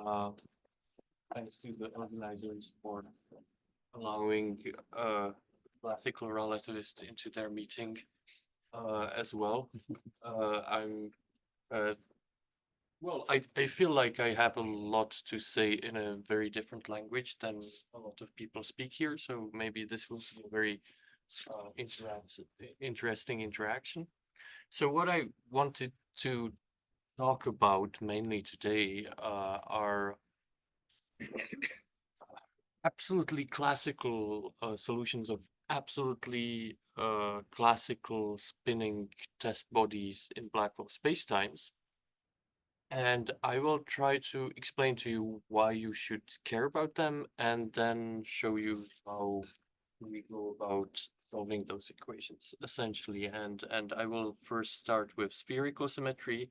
Uh, Thanks to the organizers for allowing classical relativists into their meeting as well. I'm uh, well, I feel like I have a lot to say in a very different language than a lot of people speak here, so maybe this will be a very interesting interaction. So what I wanted to talk about mainly today are absolutely classical solutions of absolutely classical spinning test bodies in black hole spacetimes. And I will try to explain to you why you should care about them and then show you how we go about solving those equations essentially. And I will first start with spherical symmetry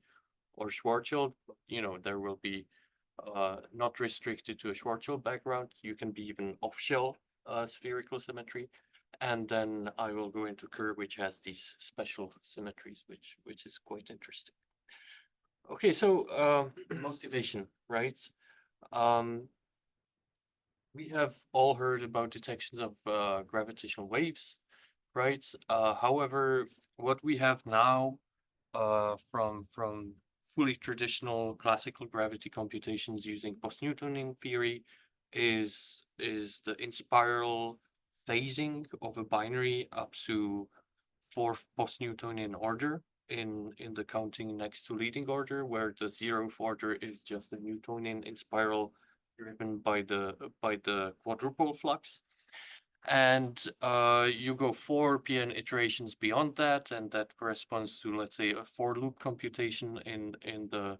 or Schwarzschild. You know, there will be not restricted to a Schwarzschild background. You can be even off-shell spherical symmetry. And then I will go into Kerr, which has these special symmetries, which is quite interesting. Okay, so motivation, right? Um, we have all heard about detections of gravitational waves, right? However, what we have now from fully traditional classical gravity computations using post-Newtonian theory is the in spiral phasing of a binary up to fourth post-Newtonian order in the counting next to leading order, where the zeroth order is just a Newtonian in spiral driven by the quadrupole flux. And you go four PN iterations beyond that, and that corresponds to, let's say, a for loop computation in the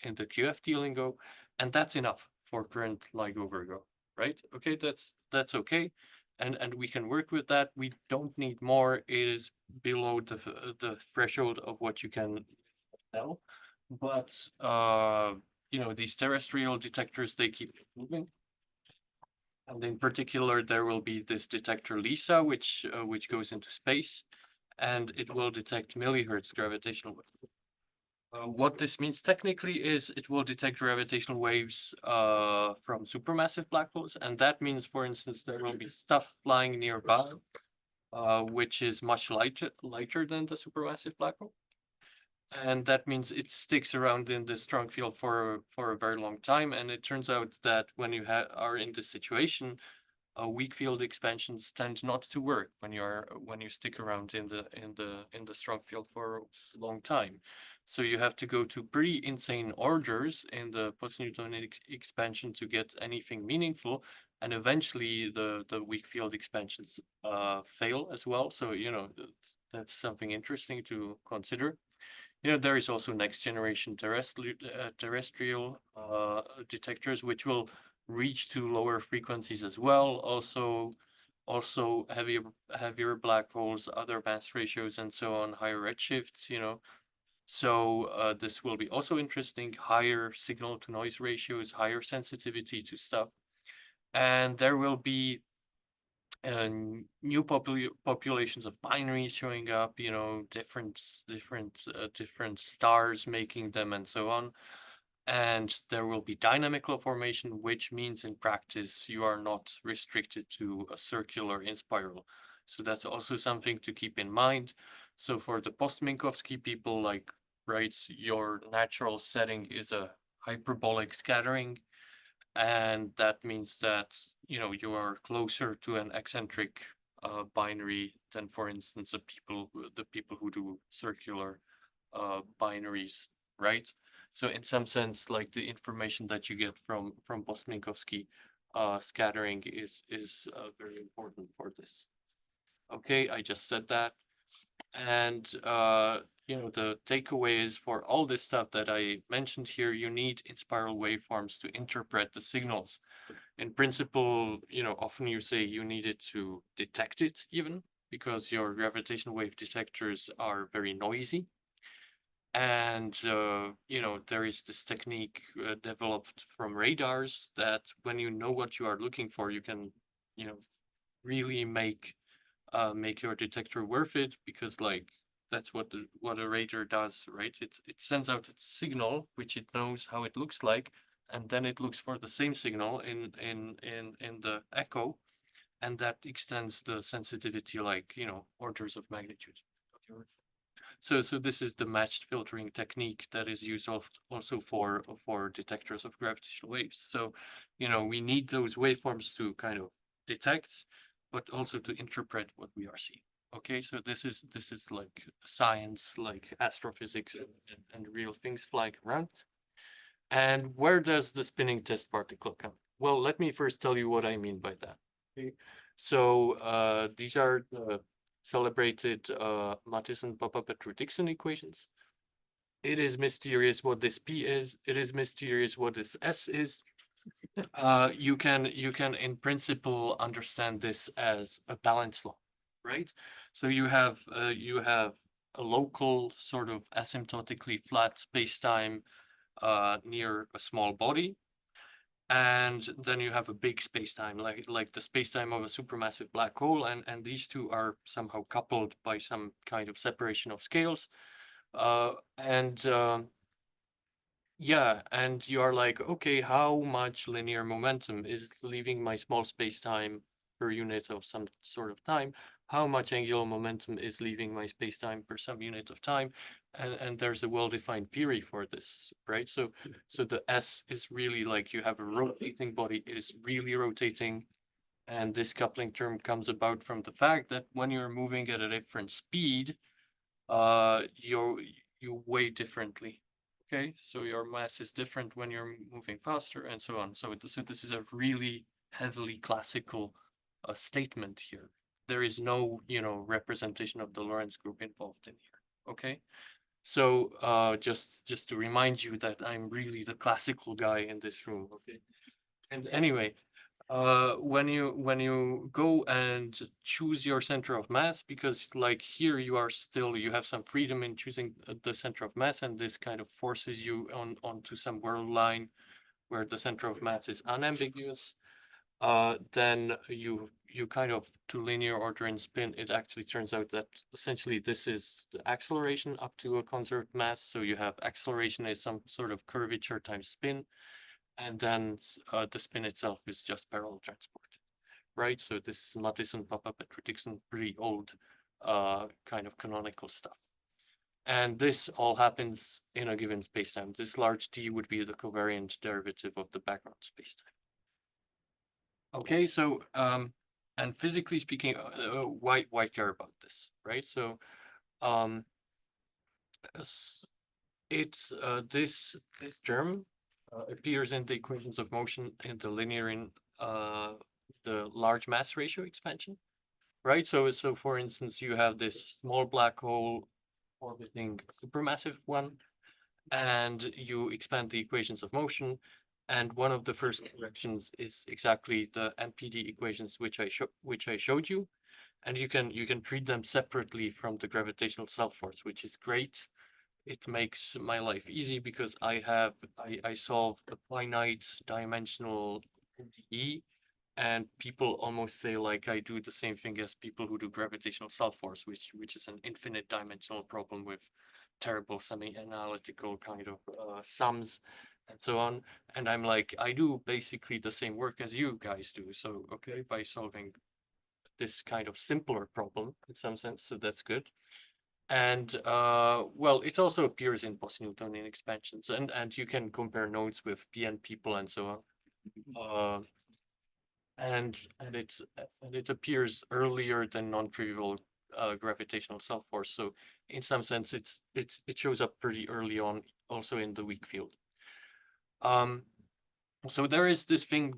QFT lingo, and that's enough for current LIGO Virgo, right? Okay, that's okay, and we can work with that. We don't need more. It is below the threshold of what you can tell, but you know, these terrestrial detectors, they keep moving. And in particular, there will be this detector LISA, which goes into space, and it will detect millihertz gravitational waves. What this means technically is it will detect gravitational waves from supermassive black holes, and that means, for instance, there will be stuff flying nearby, which is much lighter than the supermassive black hole. And that means it sticks around in the strong field for a very long time. And it turns out that when you are in this situation, weak field expansions tend not to work when you stick around in the strong field for a long time. So you have to go to pretty insane orders in the post-Newtonian expansion to get anything meaningful, and eventually the weak field expansions fail as well. So you know that's something interesting to consider. You know, there is also next generation terrestrial detectors which will reach to lower frequencies as well. Also heavier black holes, other mass ratios, and so on, higher redshifts. You know, so this will be also interesting. Higher signal to noise ratios, higher sensitivity to stuff, and there will be new populations of binaries showing up, you know, different stars making them and so on. And there will be dynamical formation, which means in practice you are not restricted to a circular in spiral. So that's also something to keep in mind. So for the post-Minkowski people, like, right, your natural setting is a hyperbolic scattering, and that means that, you know, you are closer to an eccentric binary than, for instance, the people who do circular binaries, right? So in some sense, like the information that you get from Bosminkowski scattering is very important for this. Okay, I just said that. And you know, the takeaway is for all this stuff that I mentioned here, you need in spiral waveforms to interpret the signals. In principle, you know, often you say you need it to detect it even, because your gravitational wave detectors are very noisy. And you know, there is this technique developed from radars that when you know what you are looking for, you can, you know, really make your detector worth it, because like that's what a radar does, right? It sends out its signal, which it knows how it looks like, and then it looks for the same signal in the echo, and that extends the sensitivity like, you know, orders of magnitude. So this is the matched filtering technique that is used also for detectors of gravitational waves. So, you know, we need those waveforms to kind of detect, but also to interpret what we are seeing. Okay, so this is like science, like astrophysics and real things flying around. And where does the spinning test particle come? Well, let me first tell you what I mean by that. Okay. So these are the celebrated Matheson-Papa-Petro-Dixon equations. It is mysterious what this P is. It is mysterious what this S is. You can in principle understand this as a balance law, right? So you have a local sort of asymptotically flat space-time near a small body, and then you have a big space-time, like the space-time of a supermassive black hole, and these two are somehow coupled by some kind of separation of scales, and yeah, and you are like, okay, how much linear momentum is leaving my small space-time per unit of some sort of time? How much angular momentum is leaving my space-time per some unit of time? And there's a well-defined theory for this, right? So the S is really like you have a rotating body, it is really rotating. And this coupling term comes about from the fact that when you're moving at a different speed, you weigh differently. Okay, so your mass is different when you're moving faster and so on. So this is a really heavily classical statement here. There is no, you know, representation of the Lorentz group involved in here. Okay, so just to remind you that I'm really the classical guy in this room. Okay, and anyway, when you go and choose your center of mass, because like here you are still, you have some freedom in choosing the center of mass, and this kind of forces you onto some world line where the center of mass is unambiguous. Then you kind of, to linear order and spin, it actually turns out that essentially this is the acceleration up to a conserved mass. So you have acceleration is some sort of curvature times spin, and then the spin itself is just parallel transport, right? So this is Matheson, Papa-Petro-Dixon, pretty old kind of canonical stuff. And this all happens in a given spacetime. This large D would be the covariant derivative of the background spacetime. Okay, so and physically speaking, why care about this, right? So it's this term appears in the equations of motion in the linear in the large mass ratio expansion, right? So for instance, you have this small black hole orbiting a supermassive one, and you expand the equations of motion, and one of the first directions is exactly the MPD equations which I showed you, and you can treat them separately from the gravitational self-force, which is great. It makes my life easy because I solve a finite dimensional ODE, and people almost say like I do the same thing as people who do gravitational self-force, which is an infinite dimensional problem with terrible semi-analytical kind of sums and so on. And I'm like, I do basically the same work as you guys do. So okay, by solving this kind of simpler problem in some sense, so that's good. And well, it also appears in post-Newtonian expansions, and you can compare nodes with PN people and so on. And it appears earlier than non-trivial gravitational self-force. So in some sense, it shows up pretty early on, also in the weak field. So there is this thing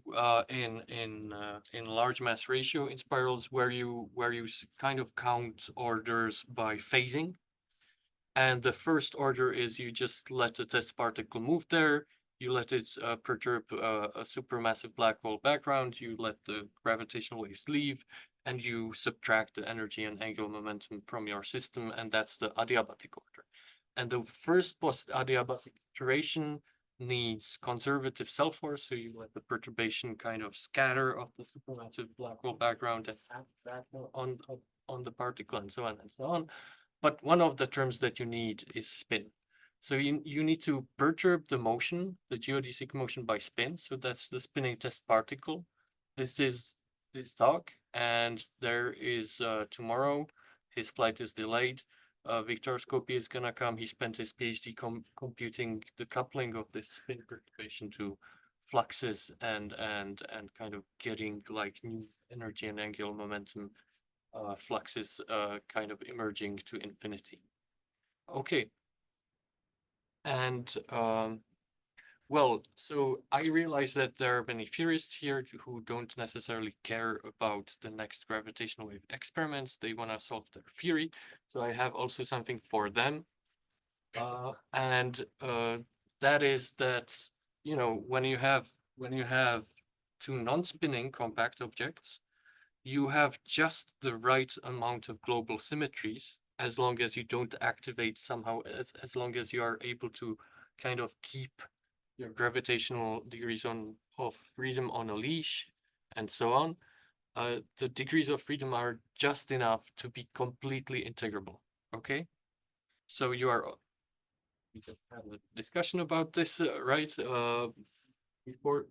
in large mass ratio in spirals where you kind of count orders by phasing. And the first order is you just let the test particle move there, you let it perturb a supermassive black hole background, you let the gravitational waves leave, and you subtract the energy and angular momentum from your system, and that's the adiabatic order. And the first post-adiabatic iteration needs conservative self-force, so you let the perturbation kind of scatter off the supermassive black hole background and act back on the particle and so on and so on. But one of the terms that you need is spin. So you need to perturb the motion, the geodesic motion by spin. So that's the spinning test particle. This is this talk, and there is tomorrow. His flight is delayed. Victor Scopy is gonna come. He spent his PhD computing the coupling of this spin perturbation to fluxes and kind of getting like new energy and angular momentum fluxes kind of emerging to infinity. Okay, and well, so I realize that there are many theorists here who don't necessarily care about the next gravitational wave experiments. They want to solve their theory. So I have also something for them. And that is that, you know, when you have two non-spinning compact objects, you have just the right amount of global symmetries as long as you don't activate somehow, as long as you are able to kind of keep your gravitational degrees of freedom on a leash and so on. The degrees of freedom are just enough to be completely integrable. Okay, so we can have a discussion about this, right? Before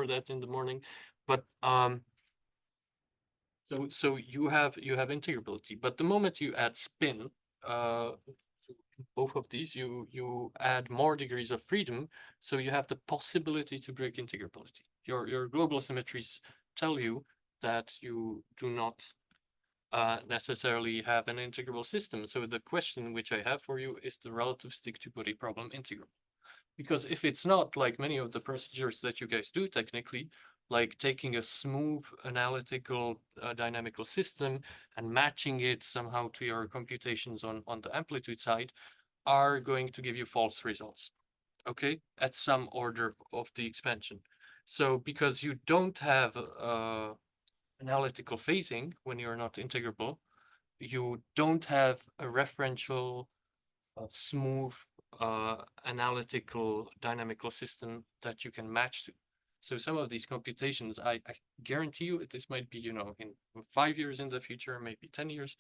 that in the morning, but so you have integrability, but the moment you add spin, to both of these, you add more degrees of freedom, so you have the possibility to break integrability. Your global symmetries tell you that you do not necessarily have an integrable system. So the question which I have for you is the relativistic two-body problem integral? Because if it's not, like many of the procedures that you guys do technically, like taking a smooth analytical dynamical system and matching it somehow to your computations on the amplitude side, are going to give you false results, okay, at some order of the expansion. So because you don't have analytical phasing when you're not integrable, you don't have a referential smooth analytical dynamical system that you can match to. So some of these computations, I guarantee you, this might be, you know, in 5 years in the future, maybe 10 years,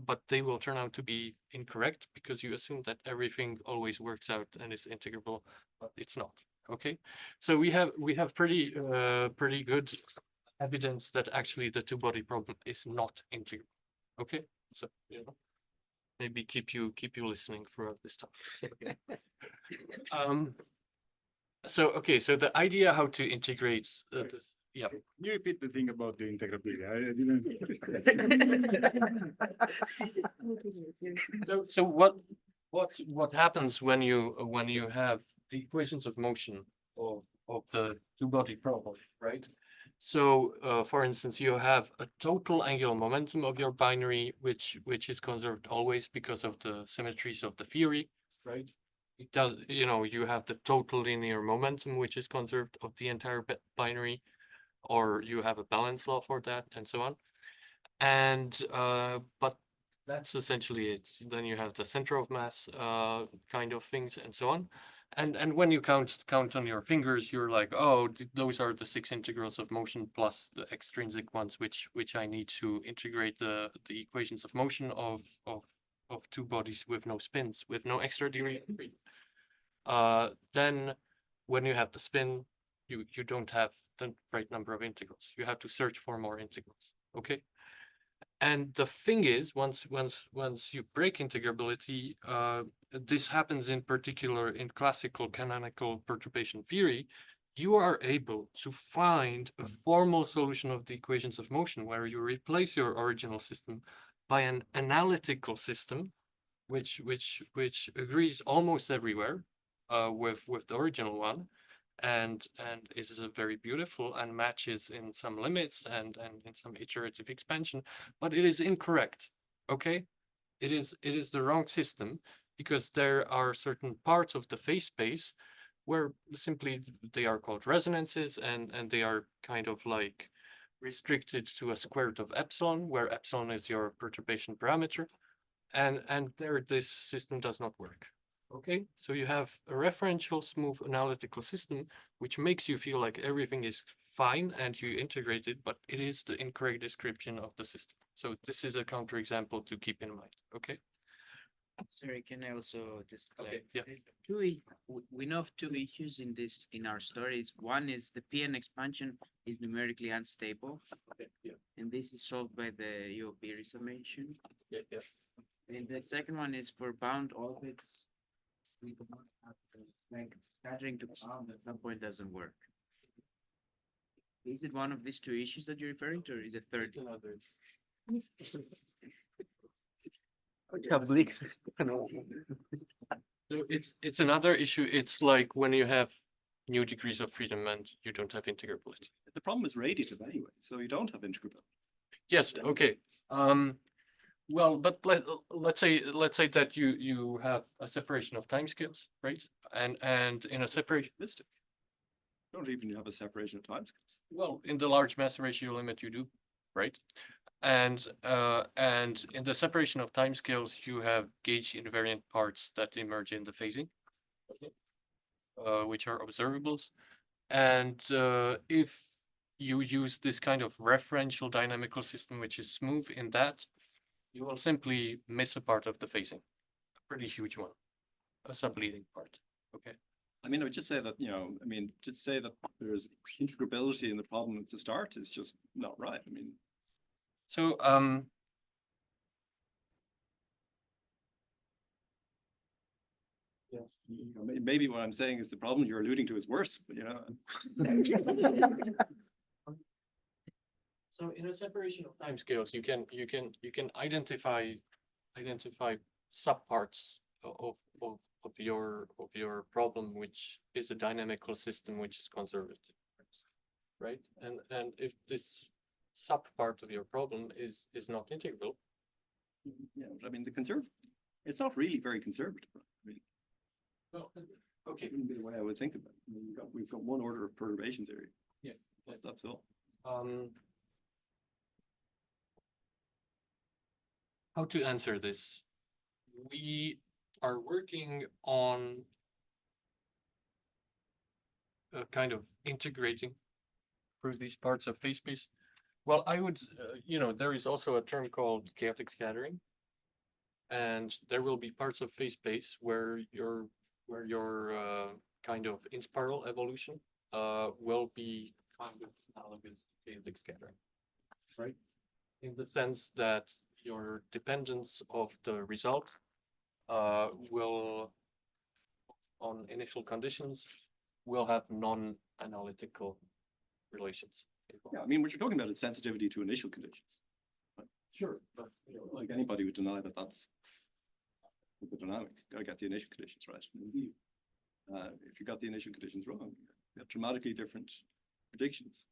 but they will turn out to be incorrect because you assume that everything always works out and is integrable, but it's not. Okay, so we have pretty good evidence that actually the two-body problem is not integrable. Okay, so you know, maybe keep you listening throughout this talk. um, so okay, so the idea how to integrate this, yeah. Can you repeat the thing about the integrability? I didn't. So what happens when you have the equations of motion of the two-body problem, right? So for instance, you have a total angular momentum of your binary, which is conserved always because of the symmetries of the theory, right? It does, you know, you have the total linear momentum, which is conserved of the entire binary, or you have a balance law for that, and so on. And but that's essentially it. Then you have the center of mass kind of things and so on. And when you count on your fingers, you're like, oh, those are the 6 integrals of motion plus the extrinsic ones, which I need to integrate the equations of motion of two bodies with no spins, with no extra degree of freedom. Then when you have the spin, you don't have the right number of integrals. You have to search for more integrals. Okay. And the thing is, once you break integrability, this happens in particular in classical canonical perturbation theory, you are able to find a formal solution of the equations of motion where you replace your original system by an analytical system, which agrees almost everywhere with the original one, and is very beautiful and matches in some limits and in some iterative expansion, but it is incorrect. Okay, it is the wrong system because there are certain parts of the phase space where simply they are called resonances, and they are kind of like restricted to a square root of epsilon, where epsilon is your perturbation parameter, and there this system does not work. Okay, so you have a referential smooth analytical system, which makes you feel like everything is fine and you integrate it, but it is the incorrect description of the system. So this is a counterexample to keep in mind. Okay. Sorry, can I also just Okay, yeah. there's we know of two issues in this in our stories. One is the PN expansion is numerically unstable, Okay, yeah, and this is solved by the UOP resummation. yeah, yeah. And the second one is for bound orbits, we do not have like scattering to bound at some point doesn't work. Is it one of these two issues that you're referring to, or is it third? It's another. So it's another issue. It's like when you have new degrees of freedom and you don't have integrability. The problem is radiative anyway, so you don't have integrability. Yes, okay. Well, but let's say that you have a separation of timescales, right? And in a separation, Mystic. Don't even have a separation of timescales. well, in the large mass ratio limit you do, right? And in the separation of timescales, you have gauge invariant parts that emerge in the phasing, which are observables. And if you use this kind of referential dynamical system, which is smooth in that, you will simply miss a part of the phasing, a pretty huge one, a subleading part. Okay. I mean, I would just say that, just say that there's integrability in the problem at the start is just not right. I mean, So maybe what I'm saying is the problem you're alluding to is worse, but so in a separation of timescales, you can identify subparts of your problem, which is a dynamical system which is conservative, right? And if this subpart of your problem is not integral, yeah, but I mean, it's not really very conservative. I mean, well, okay, wouldn't be the way I would think about it. I mean, we've got one order of perturbation theory. yeah. That's all. How to answer this? We are working on kind of integrating through these parts of phase space. Well, I would, there is also a term called chaotic scattering, and there will be parts of phase space where your kind of inspiral evolution will be kind of analogous to chaotic scattering, right? In the sense that your dependence of the result will, on initial conditions, will have non-analytical relations. Yeah, I mean, what you're talking about is sensitivity to initial conditions. Sure, but like anybody would deny that that's the dynamics. You got to get the initial conditions right. If you got the initial conditions wrong, you have dramatically different predictions.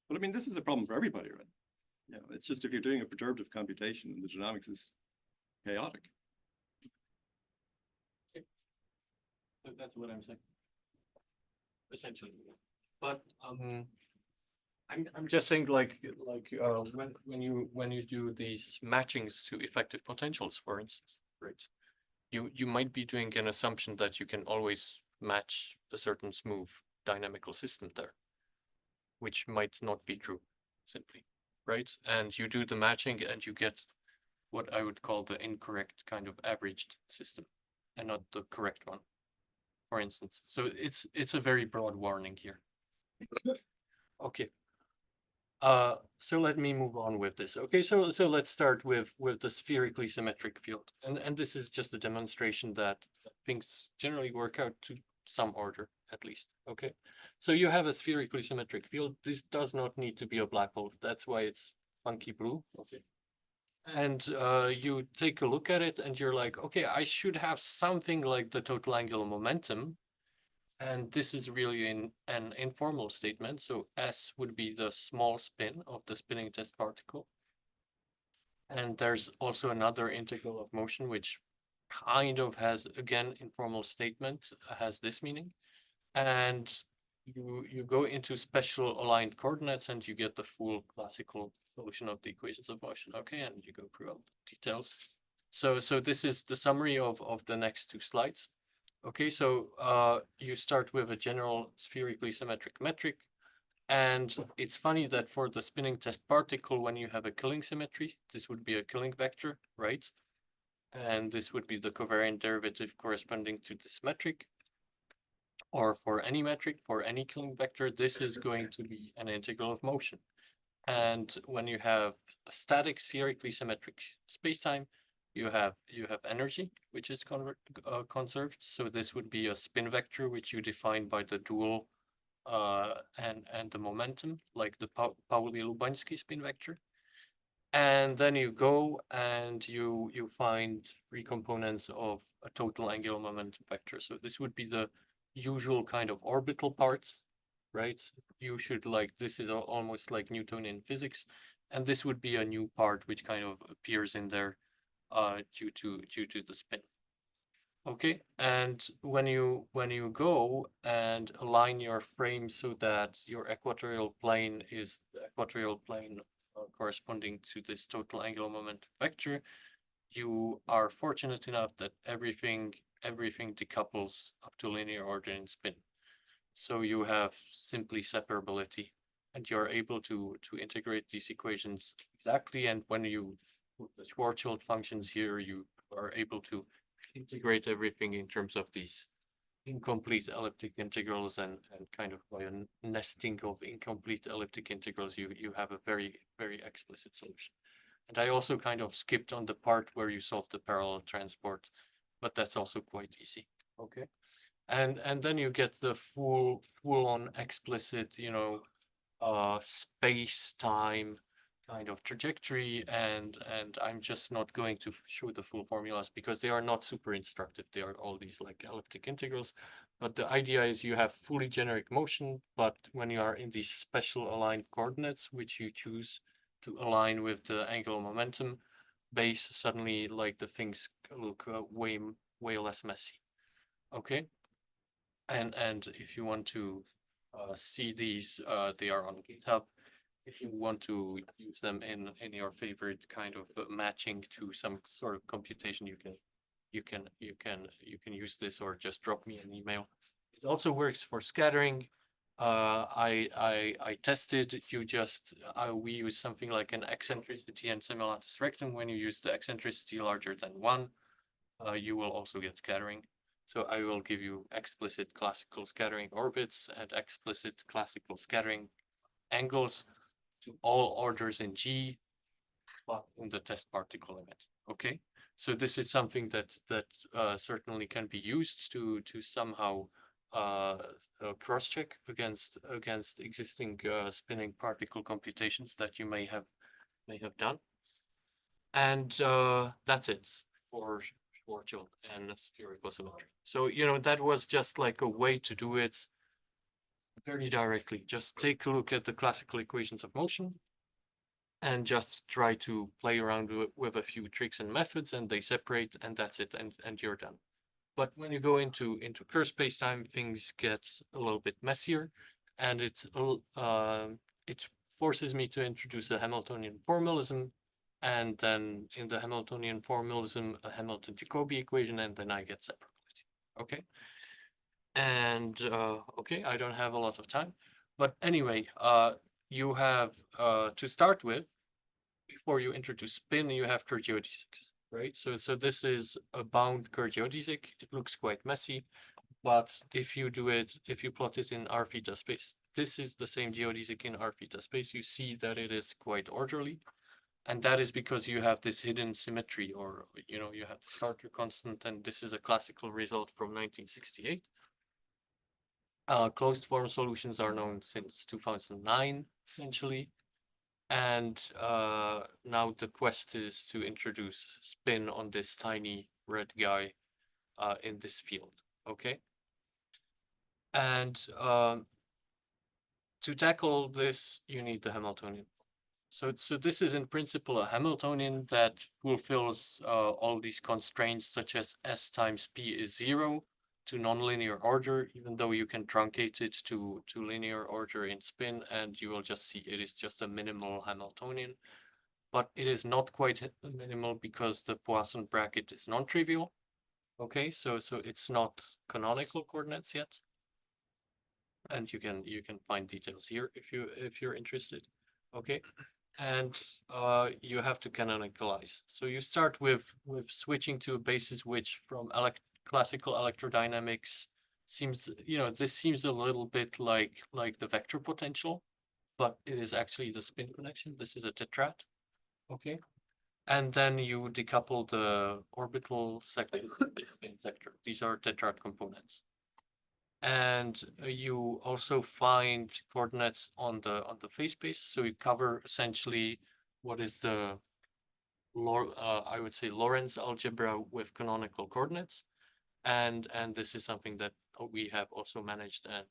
But I mean, this is a problem for everybody, right? It's just if you're doing a perturbative computation and the dynamics is chaotic. That's what I'm saying, essentially. But I'm just saying, like when you do these matchings to effective potentials, for instance, right? You might be doing an assumption that you can always match a certain smooth dynamical system there, which might not be true, simply, right? And you do the matching and you get what I would call the incorrect kind of averaged system and not the correct one, for instance. So it's a very broad warning here. Okay. So let me move on with this. Okay, so let's start with the spherically symmetric field, and this is just a demonstration that things generally work out to some order, at least. Okay, so you have a spherically symmetric field. This does not need to be a black hole. That's why it's funky blue. Okay, and you take a look at it, and you're like, okay, I should have something like the total angular momentum. And this is really an informal statement. So S would be the small spin of the spinning test particle. And there's also another integral of motion, which kind of has, again, informal statement, has this meaning. And you go into special aligned coordinates and you get the full classical solution of the equations of motion. Okay, and you go through all the details. So this is the summary of the next two slides. Okay, so you start with a general spherically symmetric metric. And it's funny that for the spinning test particle, when you have a killing symmetry, this would be a killing vector, right? and this would be the covariant derivative corresponding to this metric. Or for any metric, for any Killing vector, this is going to be an integral of motion. And when you have a static spherically symmetric spacetime, you have energy, which is conserved. So this would be a spin vector, which you define by the dual and the momentum, like the Pauli-Lubansky spin vector. And then you go and you find three components of a total angular momentum vector. So this would be the usual kind of orbital parts, right? You should like, this is almost like Newtonian physics, and this would be a new part which kind of appears in there due to the spin. Okay, and when you go and align your frame so that your equatorial plane is the equatorial plane corresponding to this total angular momentum vector, you are fortunate enough that everything decouples up to linear order in spin. So you have simply separability, and you're able to integrate these equations exactly. And when you put the Schwarzschild functions here, you are able to integrate everything in terms of these incomplete elliptic integrals, and kind of by a nesting of incomplete elliptic integrals, you have a very, very explicit solution. And I also kind of skipped on the part where you solve the parallel transport, but that's also quite easy. Okay. And then you get the full on explicit, you know, space-time kind of trajectory, and I'm just not going to show the full formulas because they are not super instructive. They are all these like elliptic integrals, but the idea is you have fully generic motion, but when you are in these special aligned coordinates, which you choose to align with the angular momentum base, suddenly like the things look way less messy. Okay, and if you want to see these, they are on GitHub. If you want to use them in your favorite kind of matching to some sort of computation, you can use this, or just drop me an email. It also works for scattering. I tested. We use something like an eccentricity and semilatus rectum. When you use the eccentricity larger than 1, you will also get scattering. So I will give you explicit classical scattering orbits and explicit classical scattering angles to all orders in G, but in the test particle limit. Okay, so this is something that certainly can be used to somehow cross-check against existing spinning particle computations that you may have done. And that's it for Schwarzschild and spherical symmetry. So, you know, that was just like a way to do it very directly. Just take a look at the classical equations of motion and just try to play around with a few tricks and methods, and they separate, and that's it, and you're done. But when you go into Kerr spacetime, things get a little bit messier, and it forces me to introduce a Hamiltonian formalism, and then in the Hamiltonian formalism, a Hamilton-Jacobi equation, and then I get separability. Okay. And okay, I don't have a lot of time, but anyway, you have to start with, before you introduce spin, you have Kerr geodesics, right? So this is a bound Kerr geodesic. It looks quite messy, but if you plot it in R theta space, this is the same geodesic in R theta space. You see that it is quite orderly, and that is because you have this hidden symmetry, or you know, you have this Carter constant, and this is a classical result from 1968. Closed form solutions are known since 2009, essentially. And now the quest is to introduce spin on this tiny red guy in this field, okay? And to tackle this, you need the Hamiltonian. So this is in principle a Hamiltonian that fulfills all these constraints, such as S times P is 0 to nonlinear order, even though you can truncate it to linear order in spin, and you will just see it is just a minimal Hamiltonian. But it is not quite minimal because the Poisson bracket is non-trivial. Okay, so it's not canonical coordinates yet, and you can find details here if you're interested. Okay, and you have to canonicalize. So you start with switching to a basis which from classical electrodynamics seems, this seems a little bit like the vector potential, but it is actually the spin connection. This is a tetrad, okay? And then you decouple the orbital sector, the spin sector. These are tetrad components. And you also find coordinates on the phase space. So you cover essentially what is the I would say Lorentz algebra with canonical coordinates. And this is something that we have also managed, and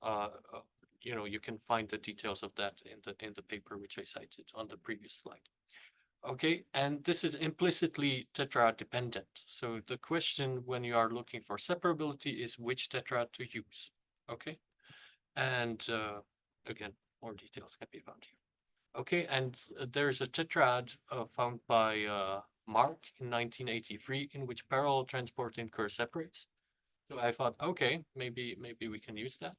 uh, uh, you can find the details of that in the paper which I cited on the previous slide. Okay, and this is implicitly tetrad dependent. So the question when you are looking for separability is which tetrad to use. Okay, and again, more details can be found here. Okay, and there's a tetrad found by Mark in 1983 in which parallel transport in Kerr separates. So I thought, okay, maybe we can use that.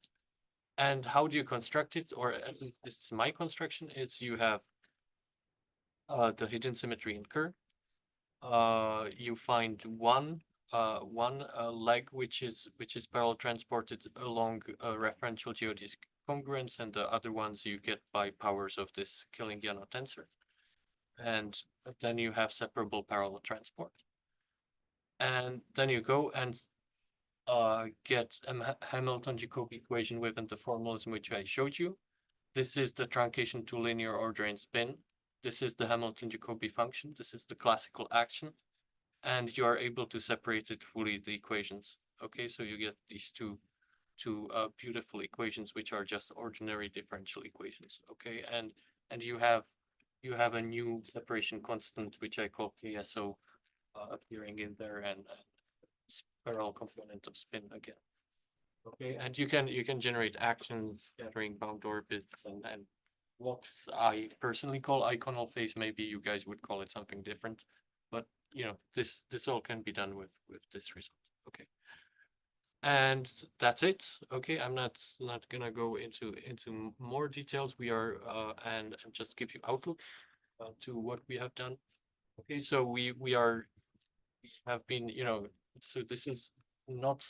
And how do you construct it? Or at least this is my construction, is you have the hidden symmetry in Kerr. You find one leg which is parallel transported along a referential geodesic congruence, and the other ones you get by powers of this Killingiano tensor. And then you have separable parallel transport. And then you go and get a Hamilton-Jacobi equation within the formalism which I showed you. This is the truncation to linear order in spin. This is the Hamilton-Jacobi function. This is the classical action. And you are able to separate it fully, the equations. Okay, so you get these two beautiful equations, which are just ordinary differential equations. Okay, and you have a new separation constant, which I call KSO, appearing in there, and parallel component of spin again. Okay, and you can generate actions, scattering, bound orbits, and what I personally call iconal phase. Maybe you guys would call it something different, but this all can be done with this result. Okay, and that's it. Okay, I'm not gonna go into more details. We are and just give you outlook to what we have done. Okay, so we have been, so this is not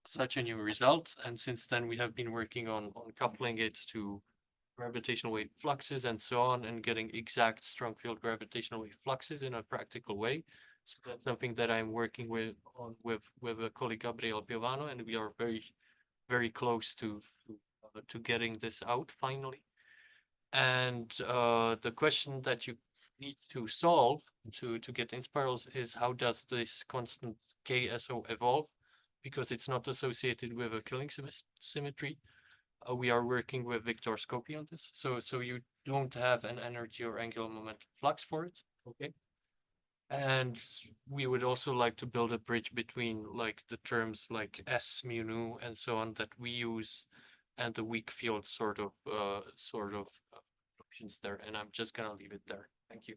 such a new result, and since then we have been working on coupling it to gravitational wave fluxes and so on, and getting exact strong field gravitational wave fluxes in a practical way. So that's something that I'm working with a colleague Gabriel Piovano, and we are very close to getting this out finally. And the question that you need to solve to get inspirals is, how does this constant KSO evolve? Because it's not associated with a Killing symmetry. We are working with Victor Scopy on this. So you don't have an energy or angular momentum flux for it. Okay. And we would also like to build a bridge between like the terms like S, mu, nu, and so on that we use, and the weak field sort of options there. And I'm just gonna leave it there. Thank you.